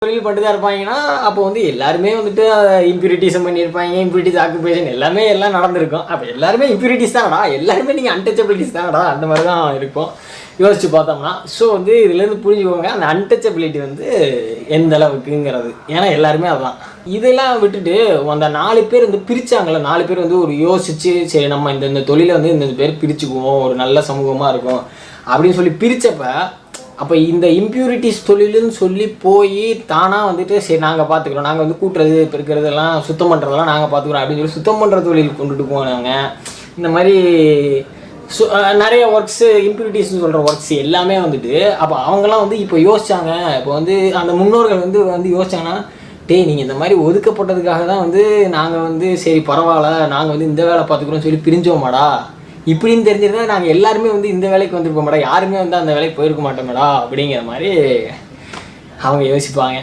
தொழில் பண்ணிட்டு தான் இருப்பாங்கன்னா அப்போ வந்து எல்லாருமே வந்துட்டு இம்ப்யூரிட்டிஸும் பண்ணியிருப்பாங்க, இம்ப்யூரிட்டிஸ் ஆக்குபேஷன் எல்லாம் நடந்திருக்கும். அப்போ எல்லாருமே இம்ப்யூரிட்டிஸ் தானடா, எல்லாருமே நீங்கள் அன்டச்சபிலிட்டிஸ் தானடா, அந்த மாதிரி தான் இருக்கும் யோசிச்சு பார்த்தோம்னா. ஸோ வந்து இதுலேருந்து புரிஞ்சுக்கோங்க அந்த அன்டச்சபிலிட்டி வந்து எந்த அளவுக்குங்கிறது. ஏன்னா எல்லாருமே அதுதான். இதெல்லாம் விட்டுட்டு அந்த 4 பேர் வந்து பிரித்தாங்கள்ல, 4 பேர் வந்து ஒரு யோசிச்சு சரி நம்ம இந்த தொழிலை வந்து இந்த பேர் பிரிச்சுக்குவோம், ஒரு நல்ல சமூகமாக இருக்கும் அப்படின்னு சொல்லி பிரித்தப்ப அப்போ இந்த இம்ப்யூரிட்டிஸ் தொழிலுன்னு சொல்லி போய் தானாக வந்துட்டு சரி நாங்கள் பார்த்துக்குறோம், நாங்கள் வந்து கூட்டுறது பெருக்கிறதெல்லாம் சுத்தம் பண்ணுறதெல்லாம் நாங்கள் பார்த்துக்குறோம் அப்படின்னு சொல்லி சுத்தம் பண்ணுற தொழில் கொண்டுட்டு போனாங்க. இந்த மாதிரி நிறைய ஒர்க்ஸு இம்ப்யூரிட்டிஸ்னு சொல்கிற ஒர்க்ஸ் எல்லாமே வந்துட்டு அப்போ அவங்களாம் வந்து இப்போ யோசிச்சாங்க. இப்போ வந்து அந்த முன்னோர்கள் வந்து யோசிச்சாங்கன்னா நீங்கள் இந்த மாதிரி ஒதுக்கப்பட்டதுக்காக தான் வந்து நாங்கள் வந்து சரி பரவாயில்ல நாங்கள் வந்து இந்த வேலை பார்த்துக்குறோம்னு சொல்லி பிரிஞ்சோமாடா, இப்படின்னு தெரிஞ்சிருந்தா நாங்கள் எல்லாருமே வந்து இந்த வேலைக்கு வந்துருப்போம் மேடா, யாருமே வந்து அந்த வேலைக்கு போயிருக்க மாட்டோம் மேடா அப்படிங்கிற மாதிரி அவங்க யோசிப்பாங்க.